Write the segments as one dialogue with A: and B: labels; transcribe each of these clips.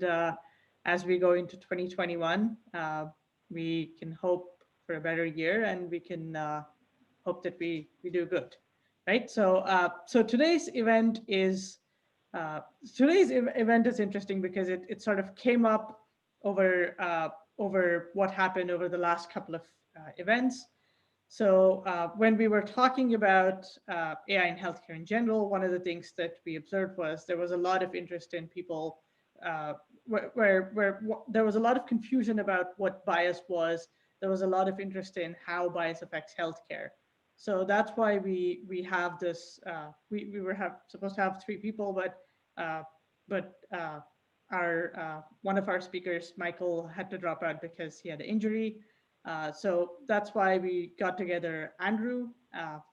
A: as we go into 2021, we can hope for a better year, and we can hope that we do good, right? So today's event is interesting because it sort of came up over what happened over the last couple of events. So when we were talking about AI in healthcare in general, one of the things that we observed was there was a lot of interest in people where there was a lot of confusion about what bias was. There was a lot of interest in how bias affects healthcare. So that's why we have this. We were supposed to have three people, uh, but our one of our speakers, Michael, had to drop out because he had an injury. So that's why we got together Andrew,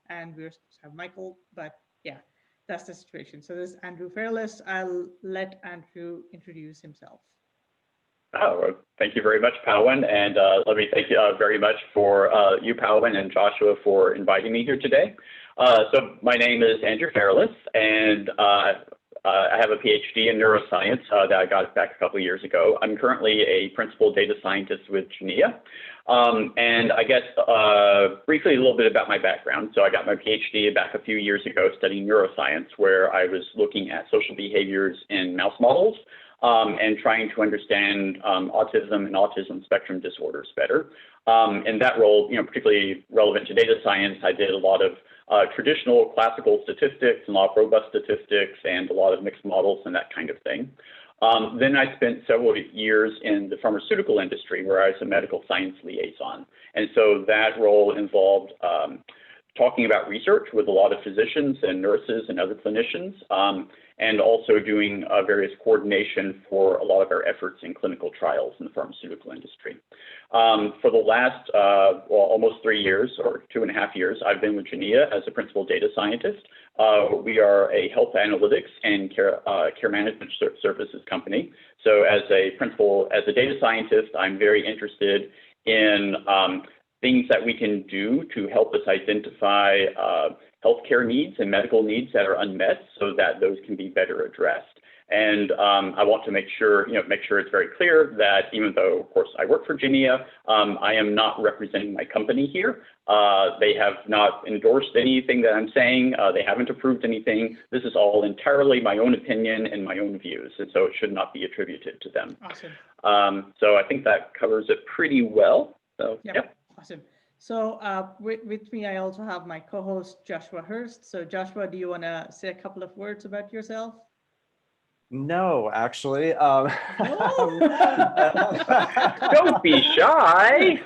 A: and we were supposed to have Michael, but yeah, that's the situation. So this is Andrew Fairless. I'll let Andrew introduce himself.
B: Oh, well, thank you very much, Pawan. And let me thank you very much for you, Pawan, and Joshua for inviting me here today. So my name is Andrew Fairless, and I have a PhD in neuroscience that I got back a couple of years ago. I'm currently a principal data scientist with Genea. And I guess briefly a little bit about my background. So I got my PhD back a few years ago studying neuroscience, where I was looking at social behaviors in mouse models and trying to understand autism and autism spectrum disorders better. In that role, particularly relevant to data science, I did a lot of traditional classical statistics and a lot of robust statistics and a lot of mixed models and that kind of thing. Then I spent several years in the pharmaceutical industry where I was a medical science liaison. And so that role involved talking about research with a lot of physicians and nurses and other clinicians, and also doing various coordination for a lot of our efforts in clinical trials in the pharmaceutical industry. For the last, almost 3 years or 2.5 years, I've been with Genea as a principal data scientist. We are a health analytics and care management services company. So as a data scientist, I'm very interested in things that we can do to help us identify healthcare needs and medical needs that are unmet so that those can be better addressed. And I want to make sure it's very clear that even though, of course, I work for Genea, I am not representing my company here. They have not endorsed anything that I'm saying. They haven't approved anything. This is all entirely my own opinion and my own views, and so it should not be attributed to them.
A: Awesome.
B: So I think that covers it pretty well. So,
A: yep. Awesome. So with me, I also have my co-host, Joshua Hurst. So Joshua, do you want to say a couple of words about yourself?
C: No, actually.
B: Don't be shy.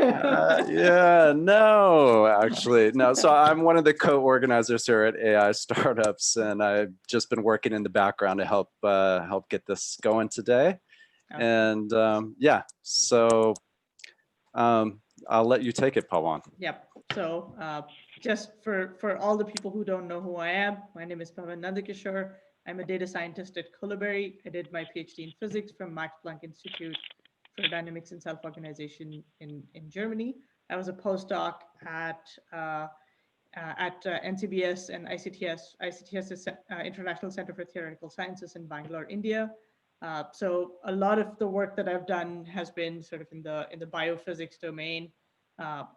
C: Yeah, no, actually. No, so I'm one of the co-organizers here at AI Startups, and I've just been working in the background to help get this going today. Okay. And yeah, so I'll let you take it, Pawan.
A: Yep. So just for all the people who don't know who I am, my name is Pawan Nandakishore. I'm a data scientist at Cullberry. I did my PhD in physics from Max Planck Institute for Dynamics and Self-Organization in Germany. I was a postdoc at NCBS and ICTS. ICTS is International Center for Theoretical Sciences in Bangalore, India. So a lot of the work that I've done has been sort of in the biophysics domain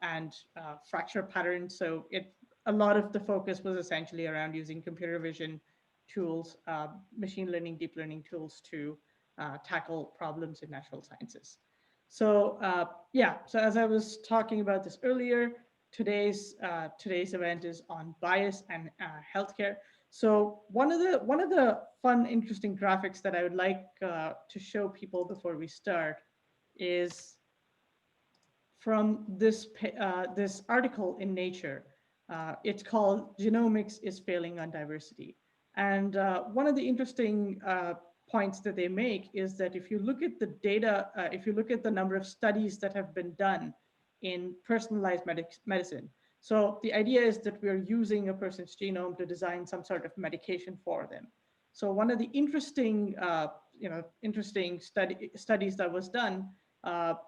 A: and fracture patterns. So a lot of the focus was essentially around using computer vision tools, machine learning, deep learning tools to tackle problems in natural sciences. So yeah, so as I was talking about this earlier, today's event is on bias and healthcare. So one of the fun, interesting graphics that I would like to show people before we start is from this article in Nature. It's called "Genomics is Failing on Diversity." And one of the interesting points that they make is that if you look at the data, if you look at the number of studies that have been done in personalized medicine, so the idea is that we're using a person's genome to design some sort of medication for them. So one of the interesting, studies that was done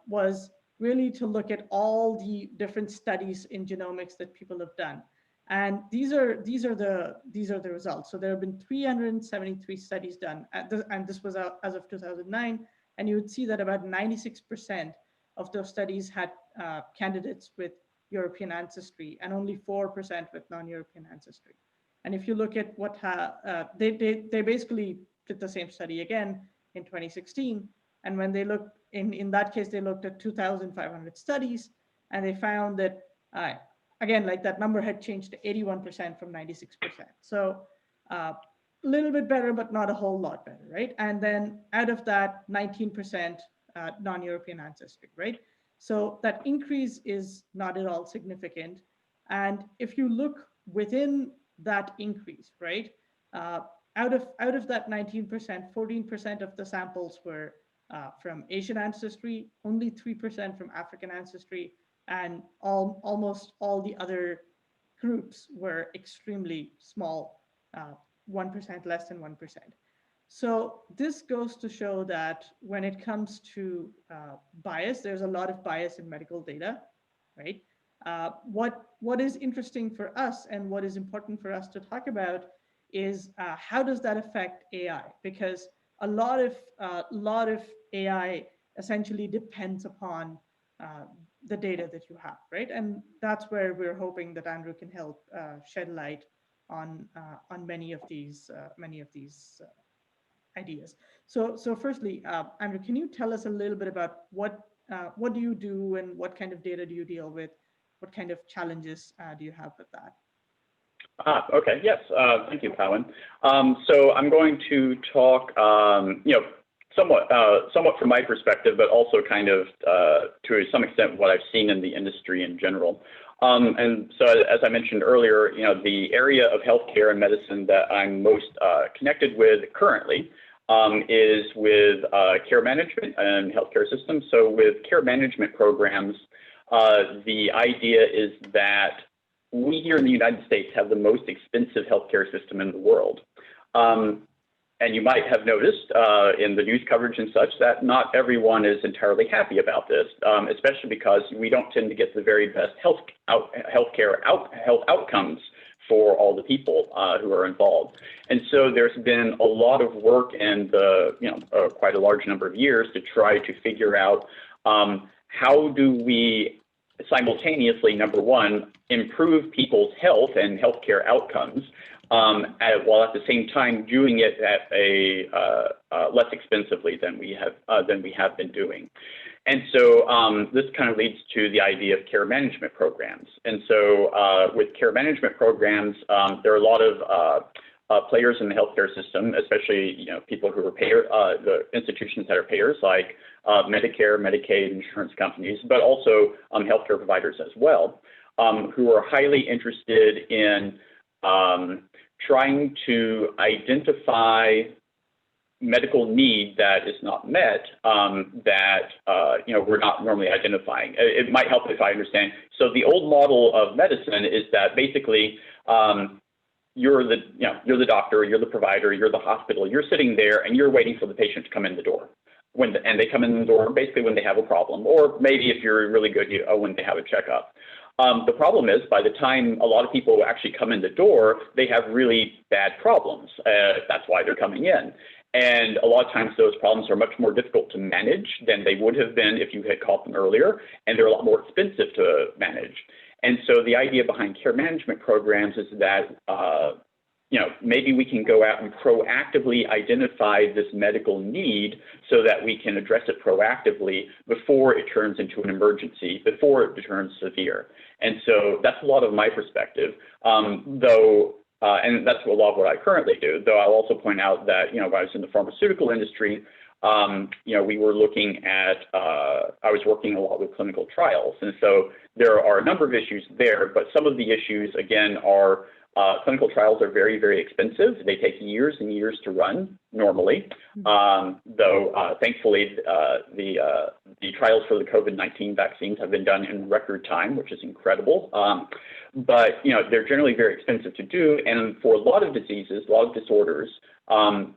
A: was really to look at all the different studies in genomics that people have done. And these are the results. So there have been 373 studies done, and this was as of 2009. And you would see that about 96% of those studies had candidates with European ancestry and only 4% with non-European ancestry. And if you look at what they basically did the same study again in 2016. And when they looked, in that case, they looked at 2,500 studies, and they found that, again, like that number had changed to 81% from 96%. So a little bit better, but not a whole lot better, right? And then out of that, 19% non-European ancestry, right? So that increase is not at all significant. And if you look within that increase, right, out of that 19%, 14% of the samples were from Asian ancestry, only 3% from African ancestry, and almost all the other groups were extremely small, 1%, less than 1%. So this goes to show that when it comes to bias, there's a lot of bias in medical data, right? What is interesting for us and what is important for us to talk about is how does that affect AI? Because a lot of AI essentially depends upon the data that you have, right? And that's where we're hoping that Andrew can help shed light on many of these ideas. So firstly, Andrew, can you tell us a little bit about what do you do and what kind of data do you deal with? What kind of challenges do you have with that?
B: Okay, yes, thank you, Pawan. So I'm going to talk, somewhat from my perspective, but also kind of to some extent what I've seen in the industry in general. And so, as I mentioned earlier, the area of healthcare and medicine that I'm most connected with currently is with care management and healthcare systems. So with care management programs, the idea is that we here in the United States have the most expensive healthcare system in the world. And you might have noticed in the news coverage and such that not everyone is entirely happy about this, especially because we don't tend to get the very best health outcomes for all the people who are involved. And so there's been a lot of work and quite a large number of years to try to figure out how do we simultaneously, number one, improve people's health and healthcare outcomes, while at the same time doing it at a less expensively than we have been doing. And so this kind of leads to the idea of care management programs. And so with care management programs, there are a lot of players in the healthcare system, especially people who are the institutions that are payers like Medicare, Medicaid, insurance companies, but also healthcare providers as well, who are highly interested in trying to identify medical need that is not met that we're not normally identifying. It might help if I understand. So the old model of medicine is that basically you're the doctor, you're the provider, you're the hospital, you're sitting there and you're waiting for the patient to come in the door. And they come in the door basically when they have a problem, or maybe if you're really good, when they have a checkup. The problem is by the time a lot of people actually come in the door, they have really bad problems. That's why they're coming in. And a lot of times those problems are much more difficult to manage than they would have been if you had caught them earlier, and they're a lot more expensive to manage. And so the idea behind care management programs is that maybe we can go out and proactively identify this medical need so that we can address it proactively before it turns into an emergency, before it turns severe. And so that's a lot of my perspective, and that's a lot of what I currently do, though I'll also point out that, when I was in the pharmaceutical industry, we were looking at, I was working a lot with clinical trials. And so there are a number of issues there, but some of the issues, again, are clinical trials are very, very expensive. They take years and years to run normally, though thankfully the trials for the COVID-19 vaccines have been done in record time, which is incredible. But they're generally very expensive to do, and for a lot of diseases, a lot of disorders,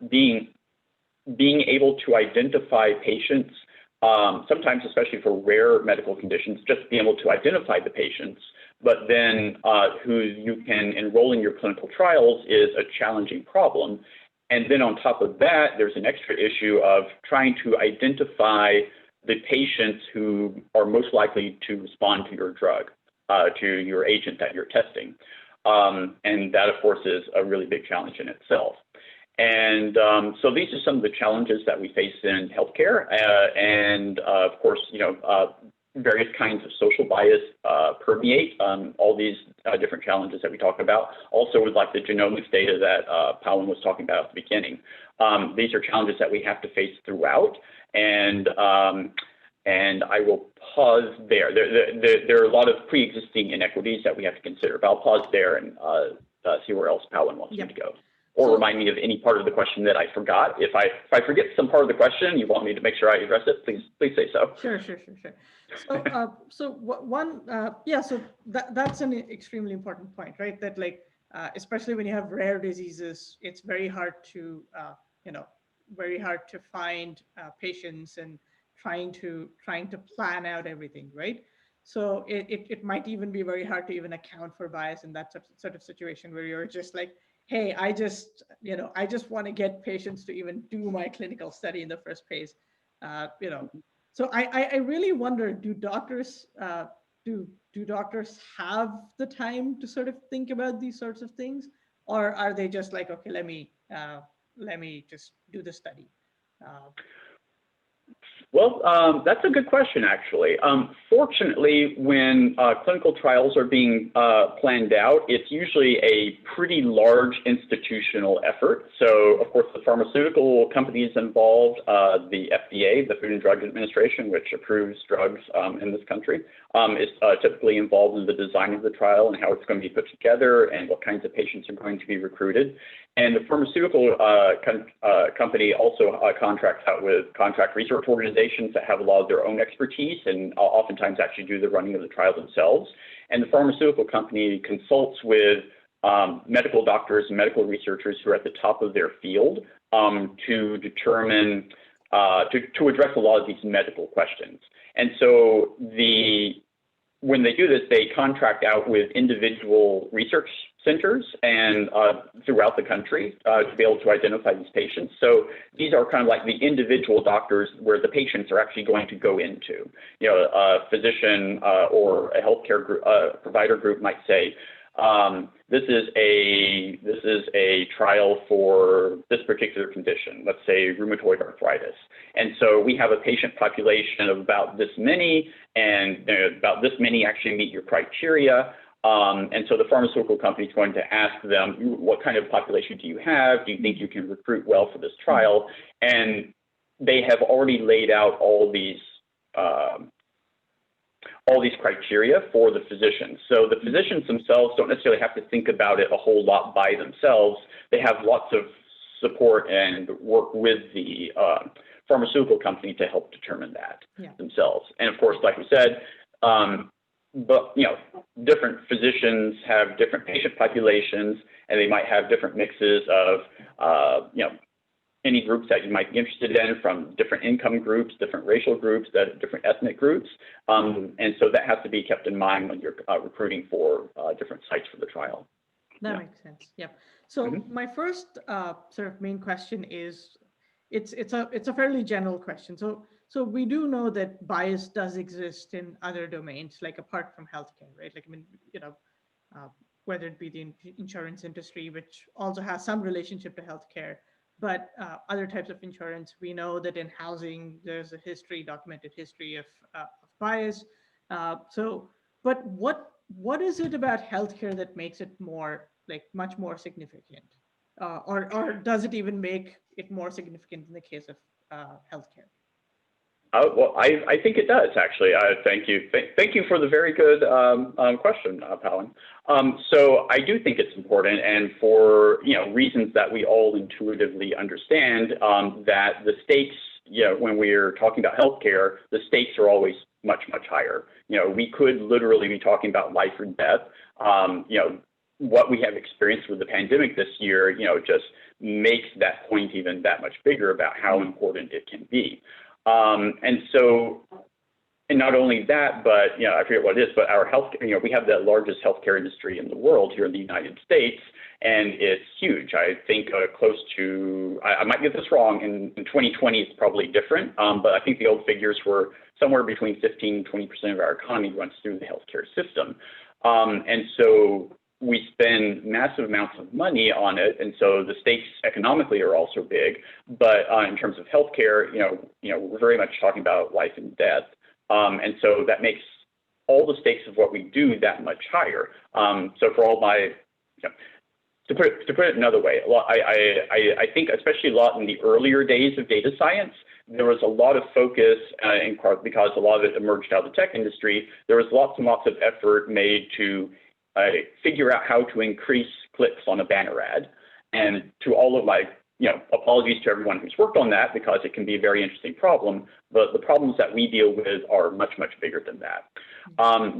B: being able to identify patients, sometimes especially for rare medical conditions, just being able to identify the patients, but then who you can enroll in your clinical trials is a challenging problem. And then on top of that, there's an extra issue of trying to identify the patients who are most likely to respond to your drug, to your agent that you're testing. And that, of course, is a really big challenge in itself. And so these are some of the challenges that we face in healthcare. Of course, various kinds of social bias permeate all these different challenges that we talk about. Also with like the genomics data that Pawan was talking about at the beginning. These are challenges that we have to face throughout. And I will pause there. There are a lot of pre-existing inequities that we have to consider, but I'll pause there and see where else Pawan wants me to go. Or remind me of any part of the question that I forgot. If I forget some part of the question, you want me to make sure I address it, please say so.
A: Sure. So that's an extremely important point, right? That like, especially when you have rare diseases, it's very hard to, find patients and trying to plan out everything, right? So it might even be very hard to even account for bias in that sort of situation where you're just like, hey, I just want to get patients to even do my clinical study in the first place, So I really wonder, do doctors have the time to sort of think about these sorts of things, or are they just like, okay, let me just do the study?
B: Well, that's a good question, actually. Fortunately, when clinical trials are being planned out, it's usually a pretty large institutional effort. So, of course, the pharmaceutical companies involved, the FDA, the Food and Drug Administration, which approves drugs in this country, is typically involved in the design of the trial and how it's going to be put together and what kinds of patients are going to be recruited. And the pharmaceutical company also contracts out with contract research organizations that have a lot of their own expertise and oftentimes actually do the running of the trial themselves. And the pharmaceutical company consults with medical doctors and medical researchers who are at the top of their field to determine, to address a lot of these medical questions. And so when they do this, they contract out with individual research centers and throughout the country to be able to identify these patients. So these are kind of like the individual doctors where the patients are actually going to go into. A physician or a healthcare group, provider group might say, this is a trial for this particular condition, let's say rheumatoid arthritis. And so we have a patient population of about this many, and about this many actually meet your criteria. And so the pharmaceutical company is going to ask them, what kind of population do you have? Do you think you can recruit well for this trial? And they have already laid out all these criteria for the physicians. So the physicians themselves don't necessarily have to think about it a whole lot by themselves. They have lots of support and work with the pharmaceutical company to help determine that themselves. And of course, like we said, but different physicians have different patient populations, and they might have different mixes of any groups that you might be interested in, from different income groups, different racial groups, different ethnic groups. And so that has to be kept in mind when you're recruiting for different sites for the trial.
A: That makes sense. Yeah. So my first sort of main question is, it's a fairly general question. So we do know that bias does exist in other domains, like apart from healthcare, right? Like, I mean, whether it be the insurance industry, which also has some relationship to healthcare, but other types of insurance, we know that in housing, there's a documented history of bias. But what is it about healthcare that makes it much more significant? Or does it even make it more significant in the case of healthcare?
B: Well, I think it does, actually. Thank you. Thank you for the very good question, Pawan. So I do think it's important, and for reasons that we all intuitively understand, that the stakes, when we're talking about healthcare, the stakes are always much, much higher. We could literally be talking about life or death. What we have experienced with the pandemic this year, just makes that point even that much bigger about how important it can be. And so And not only that, but I forget what it is, but our healthcare, we have the largest healthcare industry in the world here in the United States, and it's huge. I think close to, I might get this wrong, in 2020 it's probably different, but I think the old figures were somewhere between 15 and 20% of our economy runs through the healthcare system. And so we spend massive amounts of money on it, and so the stakes economically are also big. But in terms of healthcare, we're very much talking about life and death, and so that makes all the stakes of what we do that much higher. So for all my, to put it another way, I think especially a lot in the earlier days of data science, there was a lot of focus, in part because a lot of it emerged out of the tech industry. There was lots and lots of effort made to figure out how to increase clicks on a banner ad. And to all of my, apologies to everyone who's worked on that, because it can be a very interesting problem, but the problems that we deal with are much, much bigger than that.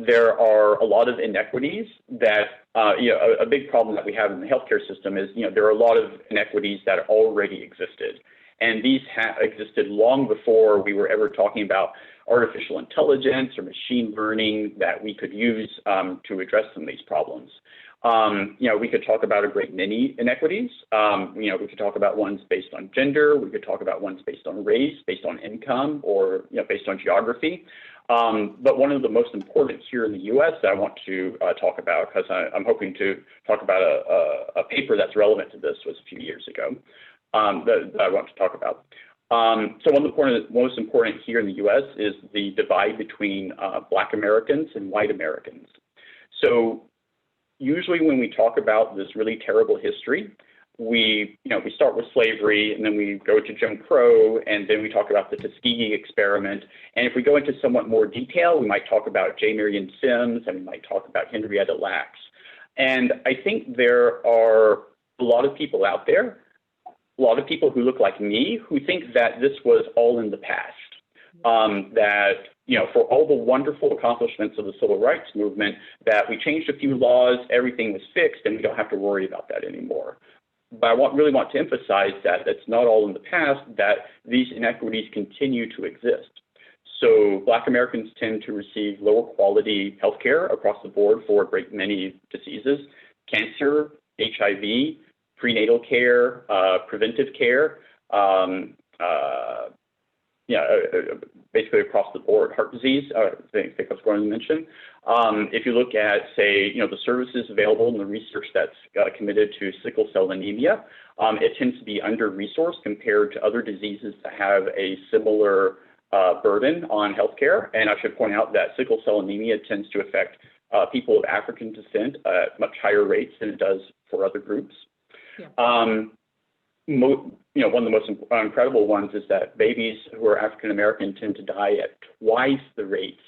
B: There are a lot of inequities that, a big problem that we have in the healthcare system is, there are a lot of inequities that already existed. And these existed long before we were ever talking about artificial intelligence or machine learning that we could use to address some of these problems. We could talk about a great many inequities. We could talk about ones based on gender. We could talk about ones based on race, based on income, or based on geography. But one of the most important here in the U.S. that I want to talk about, because I'm hoping to talk about a paper that's relevant to this, was a few years ago, that I want to talk about. So one of the most important here in the U.S. is the divide between Black Americans and white Americans. So usually when we talk about this really terrible history, we start with slavery, and then we go to Jim Crow, and then we talk about the Tuskegee experiment. And if we go into somewhat more detail, we might talk about J. Marion Sims, and we might talk about Henrietta Lacks. And I think there are a lot of people out there, a lot of people who look like me, who think that this was all in the past, that, for all the wonderful accomplishments of the civil rights movement, that we changed a few laws, everything was fixed, and we don't have to worry about that anymore. But I really want to emphasize that that's not all in the past, that these inequities continue to exist. So Black Americans tend to receive lower quality healthcare across the board for a great many diseases: cancer, HIV, prenatal care, preventive care, basically across the board. Heart disease, I think I was going to mention. If you look at, say, the services available and the research that's committed to sickle cell anemia, it tends to be under-resourced compared to other diseases that have a similar burden on healthcare. And I should point out that sickle cell anemia tends to affect people of African descent at much higher rates than it does for other groups. Yeah. One of the most incredible ones is that babies who are African American tend to die at twice the rates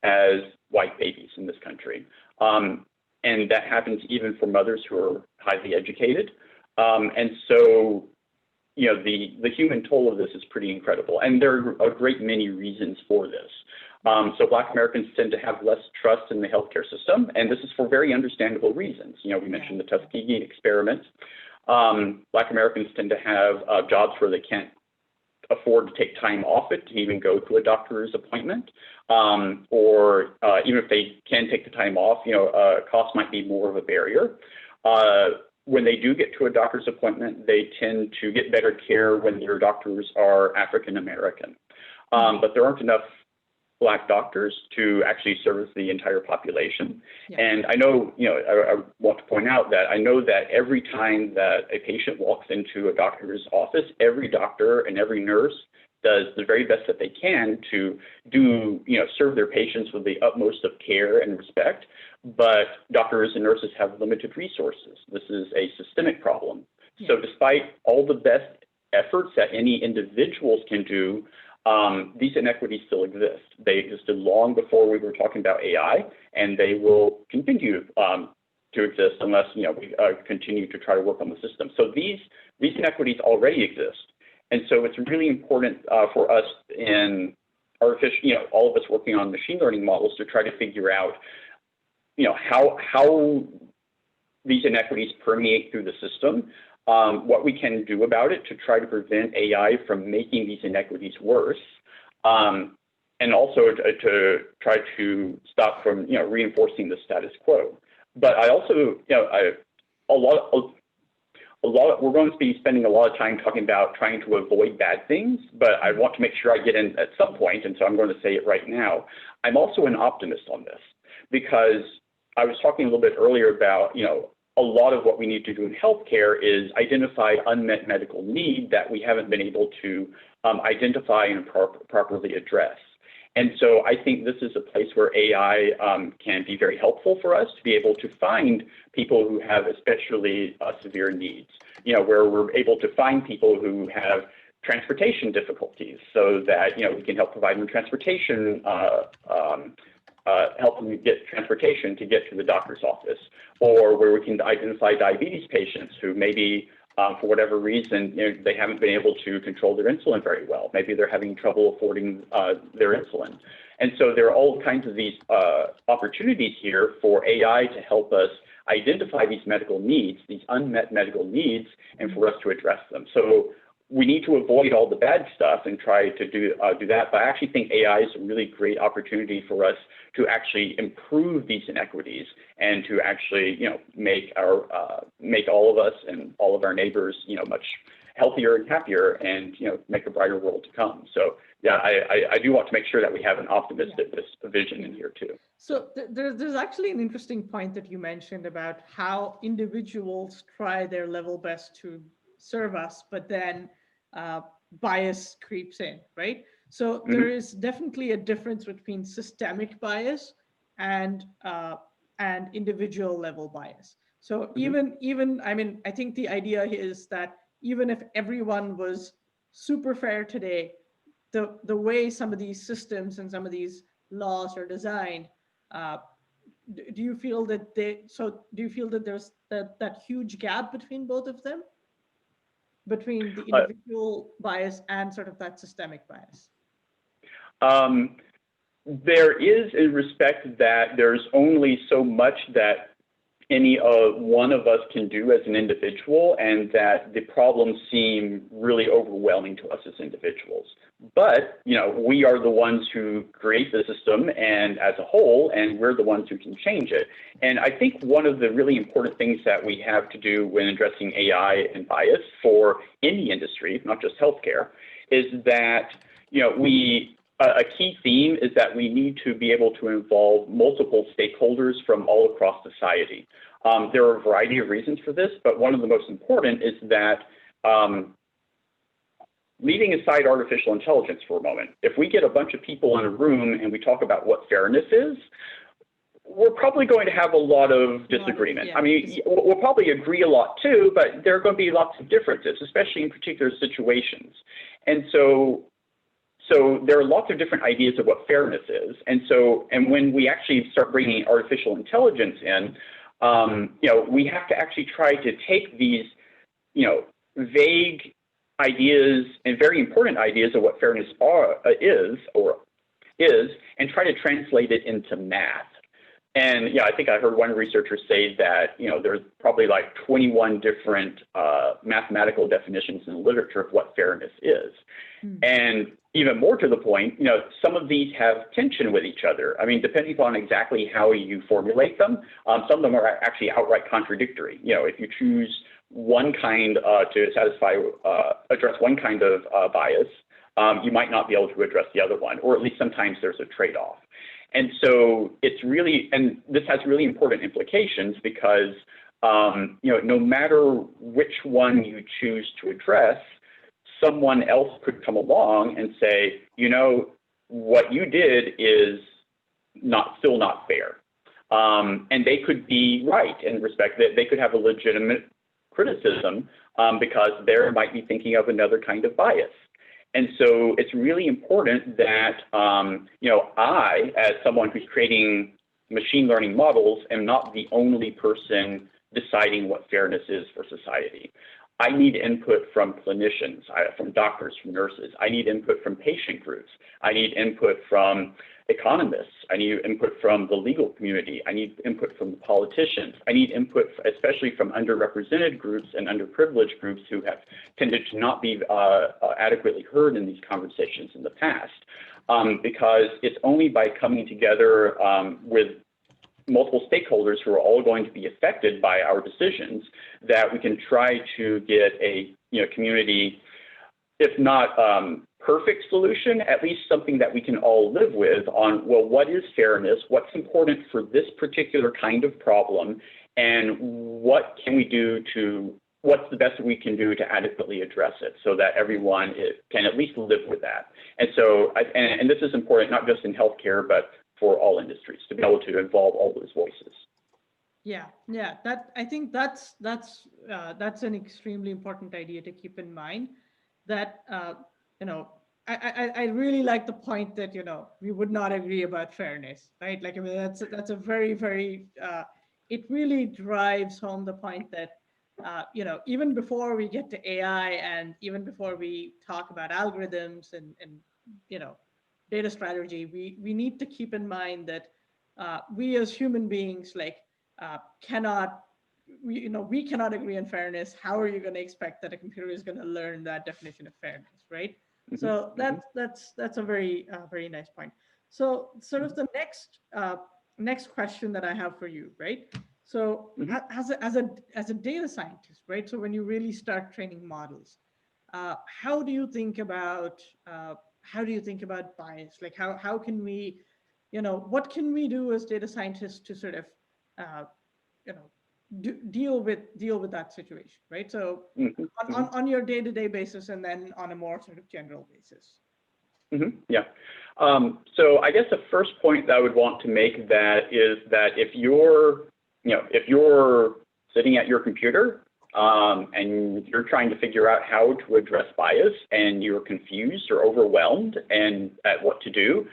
B: as white babies in this country. And that happens even for mothers who are highly educated. And so, the human toll of this is pretty incredible. And there are a great many reasons for this. So Black Americans tend to have less trust in the healthcare system, and this is for very understandable reasons. We mentioned the Tuskegee experiment. Black Americans tend to have jobs where they can't afford to take time off it to even go to a doctor's appointment, or even if they can take the time off, cost might be more of a barrier. When they do get to a doctor's appointment, they tend to get better care when their doctors are African American. But there aren't enough Black doctors to actually service the entire population. Yeah. And I know, I want to point out that I know that every time that a patient walks into a doctor's office, every doctor and every nurse does the very best that they can to serve their patients with the utmost of care and respect. But doctors and nurses have limited resources. This is a systemic problem. Yeah. So despite all the best efforts that any individuals can do, these inequities still exist. They existed long before we were talking about AI, and they will continue to exist unless we continue to try to work on the system. So these inequities already exist, and so it's really important for us in artificial, all of us working on machine learning models to try to figure out, how these inequities permeate through the system. What we can do about it to try to prevent AI from making these inequities worse, and also to try to stop from, reinforcing the status quo. But I also, we're going to be spending a lot of time talking about trying to avoid bad things, but I want to make sure I get in at some point, and so I'm going to say it right now. I'm also an optimist on this, because I was talking a little bit earlier about, a lot of what we need to do in healthcare is identify unmet medical need that we haven't been able to identify and properly address. And so I think this is a place where AI can be very helpful for us to be able to find people who have especially severe needs, where we're able to find people who have transportation difficulties, so that, we can help provide them transportation, help them get transportation to get to the doctor's office, or where we can identify diabetes patients who maybe for whatever reason, they haven't been able to control their insulin very well. Maybe they're having trouble affording their insulin. And so there are all kinds of these opportunities here for AI to help us identify these medical needs, these unmet medical needs, and for us to address them. So we need to avoid all the bad stuff and try to do that. But I actually think AI is a really great opportunity for us to actually improve these inequities and to actually, make all of us and all of our neighbors, much healthier and happier, and make a brighter world to come. So yeah, I do want to make sure that we have an optimistic vision in here too.
A: So there's actually an interesting point that you mentioned about how individuals try their level best to serve us, but then bias creeps in, right? So there is definitely a difference between systemic bias and individual level bias. So even I mean, I think the idea is that even if everyone was super fair today, the way some of these systems and some of these laws are designed, do you feel that there's that huge gap between both of them? Between the individual bias and sort of that systemic bias?
B: There is, in respect that there's only so much that any one of us can do as an individual, and that the problems seem really overwhelming to us as individuals. But, we are the ones who create the system and as a whole, and we're the ones who can change it. And I think one of the really important things that we have to do when addressing AI and bias for any industry, not just healthcare, is that, a key theme is that we need to be able to involve multiple stakeholders from all across society. There are a variety of reasons for this, but one of the most important is that leaving aside artificial intelligence for a moment, if we get a bunch of people in a room and we talk about what fairness is, we're probably going to have a lot of disagreement. I mean, we'll probably agree a lot too, but there are going to be lots of differences, especially in particular situations. And so there are lots of different ideas of what fairness is. And when we actually start bringing artificial intelligence in, we have to actually try to take these, vague ideas and very important ideas of what fairness is, and try to translate it into math. And I think I heard one researcher say that, there's probably like 21 different mathematical definitions in the literature of what fairness is. And even more to the point, some of these have tension with each other. I mean, depending upon exactly how you formulate them, some of them are actually outright contradictory. If you choose one kind to address one kind of bias, you might not be able to address the other one, or at least sometimes there's a trade-off. And so it's really, and this has really important implications because, no matter which one you choose to address, someone else could come along and say, what you did is still not fair. And they could be right in respect that they could have a legitimate criticism because they might be thinking of another kind of bias. And so it's really important that, I, as someone who's creating machine learning models, am not the only person deciding what fairness is for society. I need input from clinicians, from doctors, from nurses. I need input from patient groups. I need input from economists. I need input from the legal community. I need input from the politicians. I need input, especially from underrepresented groups and underprivileged groups who have tended to not be adequately heard in these conversations in the past. because it's only by coming together with multiple stakeholders who are all going to be affected by our decisions that we can try to get a community, if not perfect solution, at least something that we can all live with on, well, what is fairness? What's important for this particular kind of problem? And what can we do what's the best we can do to adequately address it so that everyone can at least live with that? And so, and this is important, not just in healthcare, but for all industries, to be able to involve all those voices.
A: Yeah, I think that's an extremely important idea to keep in mind. That I really like the point that we would not agree about fairness, right? Like, I mean, that's a very, very it really drives home the point that even before we get to AI and even before we talk about algorithms and data strategy, we need to keep in mind that we as human beings cannot agree on fairness. How are you going to expect that a computer is going to learn that definition of fairness, right? So that's a very very nice point. So sort of the next question that I have for you, right? So as a data scientist, right? So when you really start training models, how do you think about bias? Like how can we, what can we do as data scientists to sort of deal with that situation, right? So on your day-to-day basis, and then on a more sort of general basis.
B: Yeah. So I guess the first point that I would want to make that is that if you're sitting at your computer and you're trying to figure out how to address bias and you're confused or overwhelmed and at what to do,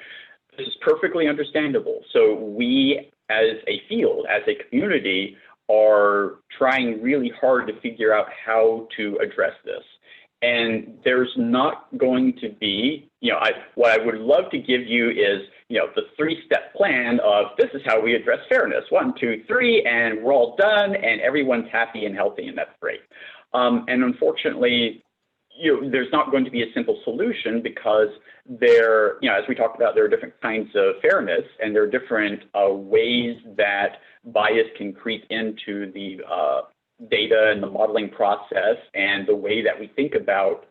B: this is perfectly understandable. So we as a field, as a community, are trying really hard to figure out how to address this. And there's not going to be, what I would love to give you is, the 3-step plan of this is how we address fairness, 1, 2, 3, and we're all done and everyone's happy and healthy and that's great. And unfortunately, there's not going to be a simple solution because as we talked about, there are different kinds of fairness and there are different ways that bias can creep into the data and the modeling process and the way that we think about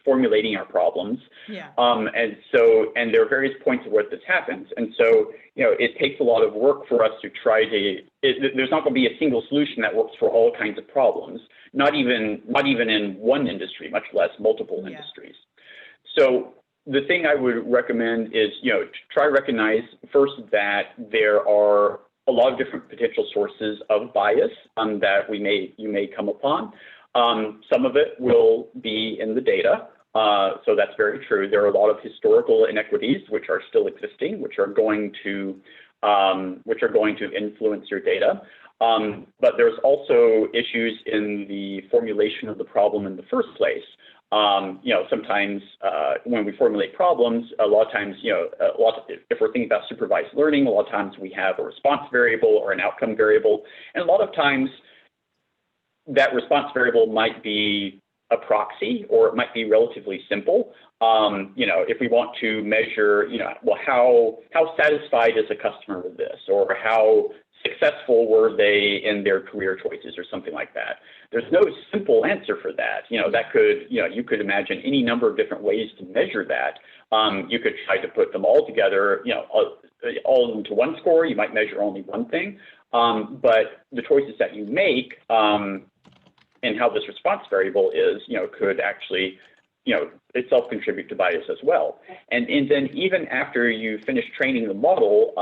B: formulating our problems.
A: Yeah.
B: And there are various points where this happens. And so, it takes a lot of work for us to try to, there's not going to be a single solution that works for all kinds of problems, not even in one industry, much less multiple industries. So the thing I would recommend is, to try to recognize first that there are a lot of different potential sources of bias that you may come upon. Some of it will be in the data. So that's very true. There are a lot of historical inequities which are still existing, which are going to influence your data. But there's also issues in the formulation of the problem in the first place. Sometimes when we formulate problems, a lot of times, if we're thinking about supervised learning, a lot of times we have a response variable or an outcome variable. And a lot of times that response variable might be a proxy or it might be relatively simple. If we want to measure, well, how satisfied is a customer with this, or how successful were they in their career choices or something like that. There's no simple answer for that. That could, you could imagine any number of different ways to measure that. You could try to put them all together, all into one score. You might measure only one thing. But the choices that you make and how this response variable is, could actually, itself contribute to bias as well. And then even after you finish training the model,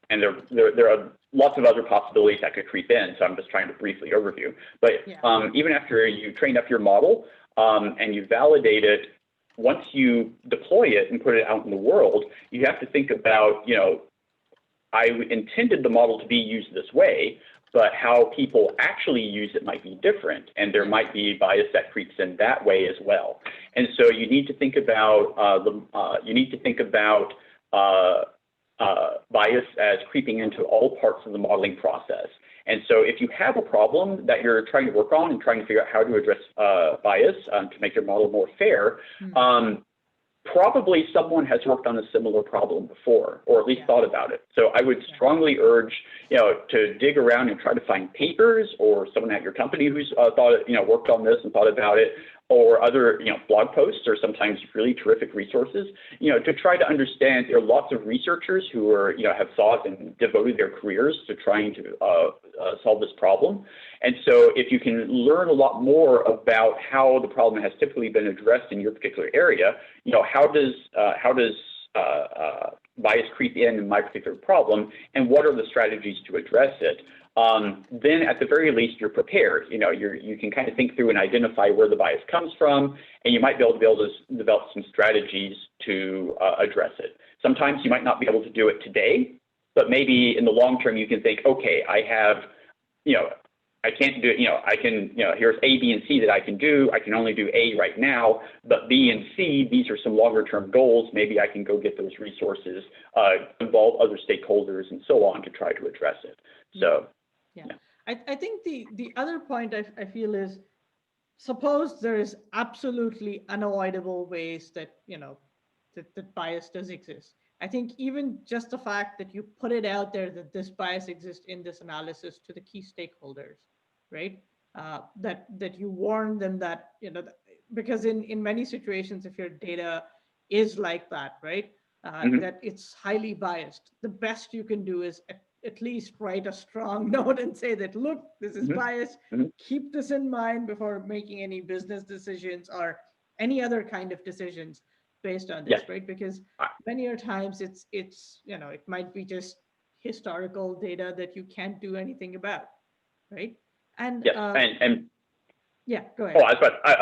B: and there are lots of other possibilities that could creep in, so I'm just trying to briefly overview. But even after you train up your model and you validate it, once you deploy it and put it out in the world, you have to think about, I intended the model to be used this way, but how people actually use it might be different, and there might be bias that creeps in that way as well. And so you need to think about bias as creeping into all parts of the modeling process. And so if you have a problem that you're trying to work on and trying to figure out how to address bias to make your model more fair, probably someone has worked on a similar problem before, or at least thought about it. So I would strongly urge, to dig around and try to find papers, or someone at your company who's worked on this and thought about it, or other, blog posts, or sometimes really terrific resources, to try to understand. There are lots of researchers who are, have thought and devoted their careers to trying to solve this problem. And so if you can learn a lot more about how the problem has typically been addressed in your particular area, how does bias creep in my particular problem, and what are the strategies to address it? Then at the very least, you're prepared. You can kind of think through and identify where the bias comes from, and you might be able to develop some strategies to address it. Sometimes you might not be able to do it today, but maybe in the long term, you can think, okay, I have, I can't do it, here's A, B, and C that I can do. I can only do A right now, but B and C, these are some longer term goals. Maybe I can go get those resources, involve other stakeholders and so on to try to address it. So.
A: Yeah. I think the other point I feel is, suppose there is absolutely unavoidable ways that, that bias does exist. I think even just the fact that you put it out there that this bias exists in this analysis to the key stakeholders, right? That you warn them that, because in many situations, if your data is like that, right, that it's highly biased, the best you can do is at least write a strong note and say that, look, this is biased. Keep this in mind before making any business decisions or any other kind of decisions based on this, right? Because many times it's it might be just historical data that you can't do anything about, right? And
B: yeah,
A: yeah, go ahead.
B: Oh, I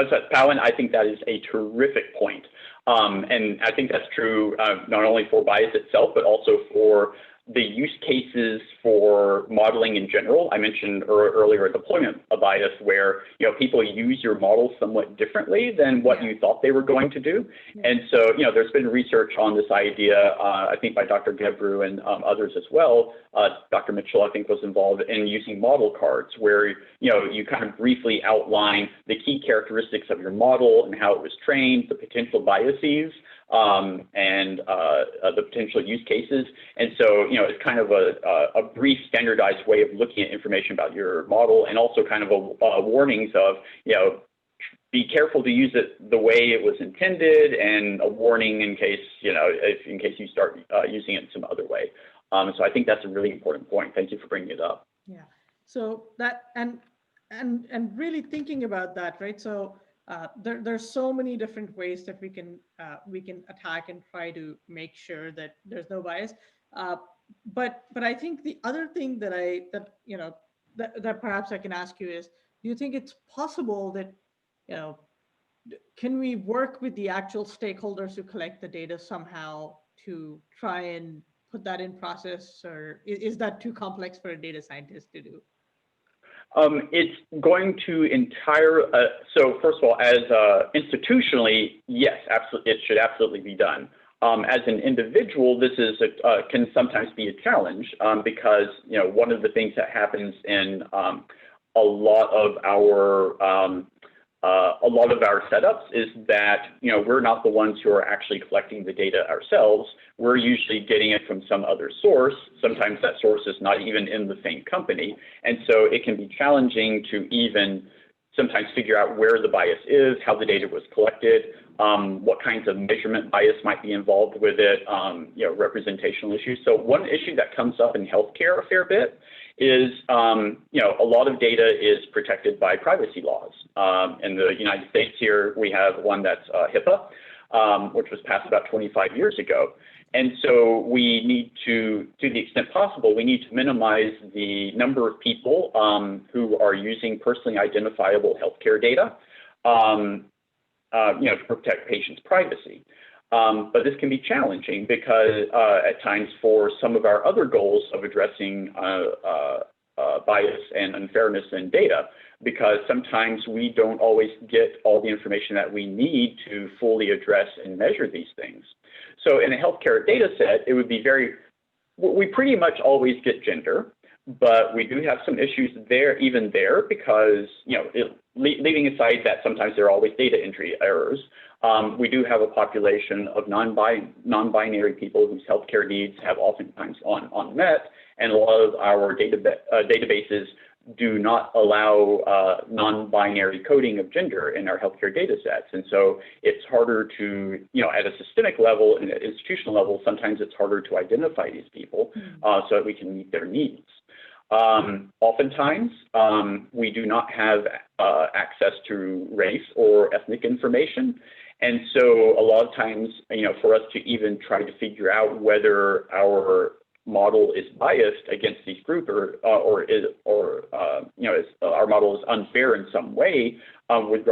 B: was about Pawan, I think that is a terrific point. And I think that's true not only for bias itself, but also for the use cases for modeling in general. I mentioned earlier a deployment bias where people use your model somewhat differently than what you thought they were going to do. And so there's been research on this idea, I think by Dr. Gebru and others as well. Dr. Mitchell, I think, was involved in using model cards where you kind of briefly outline the key characteristics of your model and how it was trained, the potential biases, and the potential use cases. And so, it's kind of a brief standardized way of looking at information about your model, and also kind of a warnings of, be careful to use it the way it was intended, and a warning in case, in case you start using it in some other way. So I think that's a really important point. Thank you for bringing it up.
A: Yeah. So that, and really thinking about that, right? So there's so many different ways that we can attack and try to make sure that there's no bias. But I think the other thing that perhaps I can ask you is, do you think it's possible that, can we work with the actual stakeholders who collect the data somehow to try and put that in process, or is that too complex for a data scientist to do?
B: It's going to so first of all, as institutionally, yes, absolutely, it should absolutely be done. As an individual, this is can sometimes be a challenge because one of the things that happens in a lot of our setups is that we're not the ones who are actually collecting the data ourselves. We're usually getting it from some other source. Sometimes that source is not even in the same company, and so it can be challenging to even sometimes figure out where the bias is, how the data was collected, what kinds of measurement bias might be involved with it, representational issues. So one issue that comes up in healthcare a fair bit is, a lot of data is protected by privacy laws. In the United States here, we have one that's HIPAA, which was passed about 25 years ago. And so we need to the extent possible, we need to minimize the number of people who are using personally identifiable healthcare data, to protect patients' privacy. But this can be challenging because at times for some of our other goals of addressing bias and unfairness in data, because sometimes we don't always get all the information that we need to fully address and measure these things. So in a healthcare data set, it would be we pretty much always get gender. but we do have some issues there, even there, because, leaving aside that sometimes there are always data entry errors, we do have a population of non-binary people whose healthcare needs have oftentimes unmet, and a lot of our databases do not allow non-binary coding of gender in our healthcare data sets. And so it's harder to, at a systemic level and at institutional level, sometimes it's harder to identify these people so that we can meet their needs. Oftentimes, we do not have access to race or ethnic information. And so a lot of times, for us to even try to figure out whether our model is biased against these groups or our model is unfair in some way with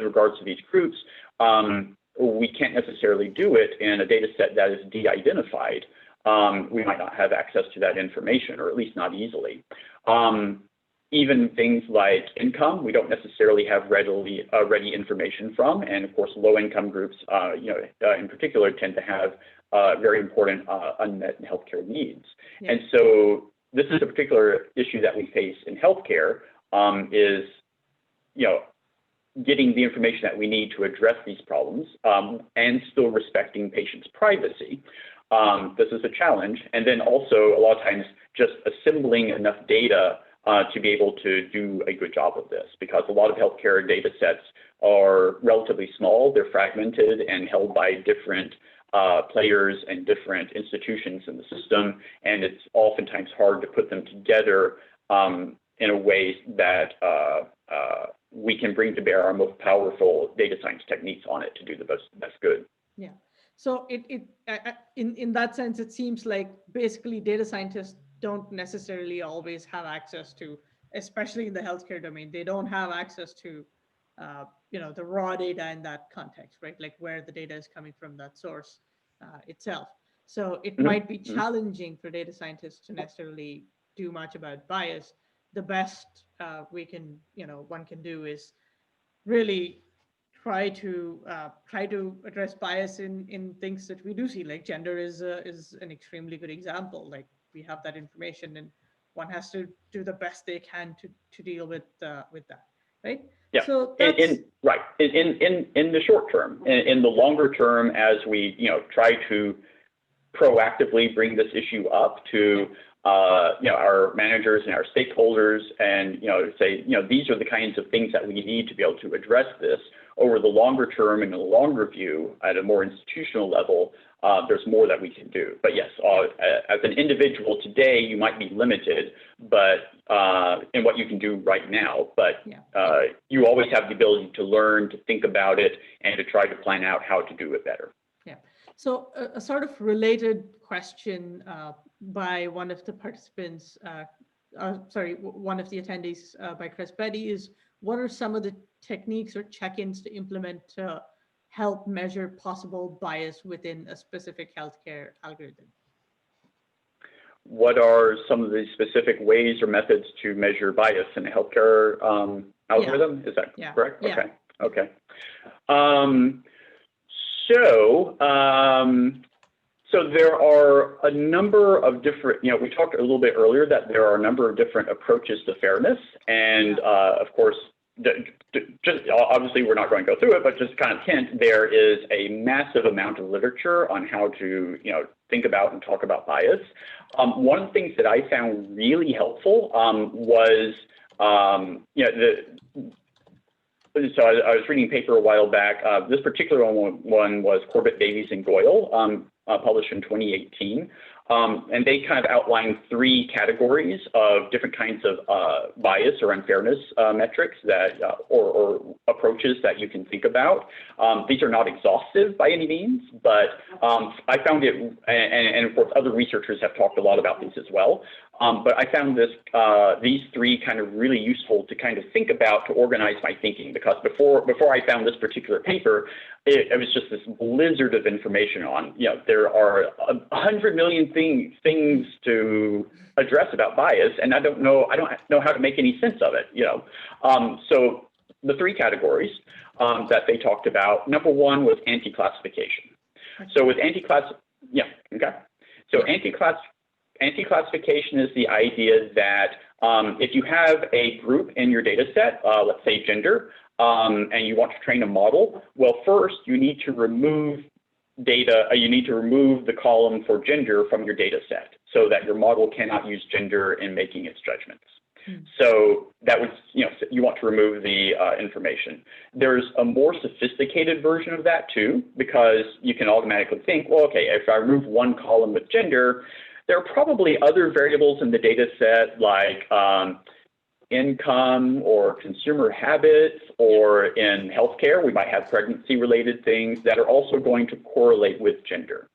B: regards to these groups, we can't necessarily do it in a data set that is de-identified. We might not have access to that information, or at least not easily. Even things like income, we don't necessarily have ready information from, and of course, low-income groups, in particular, tend to have very important unmet healthcare needs. Yeah. And so this is a particular issue that we face in healthcare, is, getting the information that we need to address these problems and still respecting patients' privacy. This is a challenge. And then also, a lot of times, just assembling enough data to be able to do a good job of this, because a lot of healthcare data sets are relatively small, they're fragmented and held by different players and different institutions in the system, and it's oftentimes hard to put them together in a way that we can bring to bear our most powerful data science techniques on it to do the best good.
A: Yeah. So in that sense, it seems like basically data scientists don't necessarily always have access to, especially in the healthcare domain, they don't have access to, the raw data in that context, right? Like where the data is coming from, that source itself. So it might be challenging for data scientists to necessarily do much about bias. The best one can do is really try to address bias in things that we do see, like gender is an extremely good example. Like we have that information, and one has to do the best they can to deal with that, right?
B: Yeah.
A: So
B: in the short term, in the longer term, as we try to proactively bring this issue up to our managers and our stakeholders, and say these are the kinds of things that we need to be able to address this over the longer term and in the longer view at a more institutional level. There's more that we can do. But yes, as an individual today, you might be limited, but in what you can do right now. But you always have the ability to learn, to think about it, and to try to plan out how to do it better.
A: Yeah. So a sort of related question by one of the participants, one of the attendees by Chris Betty is, what are some of the techniques or check-ins to implement to help measure possible bias within a specific healthcare algorithm?
B: What are some of the specific ways or methods to measure bias in a healthcare algorithm? Is that correct?
A: Yeah.
B: Okay. So there are a number of different, we talked a little bit earlier that there are a number of different approaches to fairness. And of course, just obviously we're not going to go through it, but just kind of hint, there is a massive amount of literature on how to, think about and talk about bias. One of the things that I found really helpful was, so I was reading a paper a while back. This particular one was Corbett, Davies, and Goyle, published in 2018. And they kind of outlined 3 categories of different kinds of bias or unfairness metrics that or approaches that you can think about. These are not exhaustive by any means, but I found it, and of course other researchers have talked a lot about these as well. But I found these 3 kind of really useful to kind of think about, to organize my thinking, because before I found this particular paper, it was just this blizzard of information on, there are 100 million things to address about bias, and I don't know how to make any sense of it, So the 3 categories that they talked about, number 1 was anti-classification. So with anti-class, So anti-classification is the idea that if you have a group in your data set, let's say gender, and you want to train a model, well, first you need to remove data, you need to remove the column for gender from your data set so that your model cannot use gender in making its judgments. So that was, you want to remove the information. There's a more sophisticated version of that too, because you can automatically think, well, okay, if I remove one column with gender, there are probably other variables in the data set like income or consumer habits, or in healthcare, we might have pregnancy-related things that are also going to correlate with gender.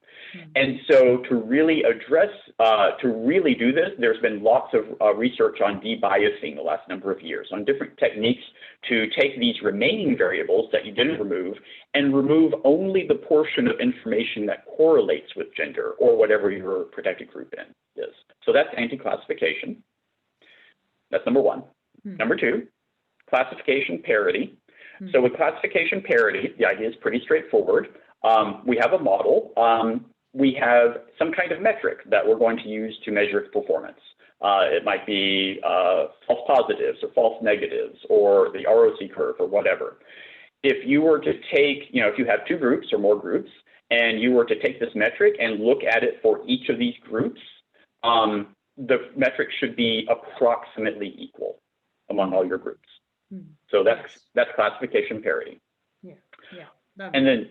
B: And so to really address, to really do this, there's been lots of research on debiasing the last number of years on different techniques to take these remaining variables that you didn't remove and remove only the portion of information that correlates with gender or whatever your protected group is. So that's anti-classification. That's number one. Number two, classification parity. So with classification parity, the idea is pretty straightforward. We have a model. We have some kind of metric that we're going to use to measure its performance. It might be false positives or false negatives or the ROC curve or whatever. If you were to take, if you have two groups or more groups, and you were to take this metric and look at it for each of these groups, the metric should be approximately equal among all your groups. So that's classification parity. And then,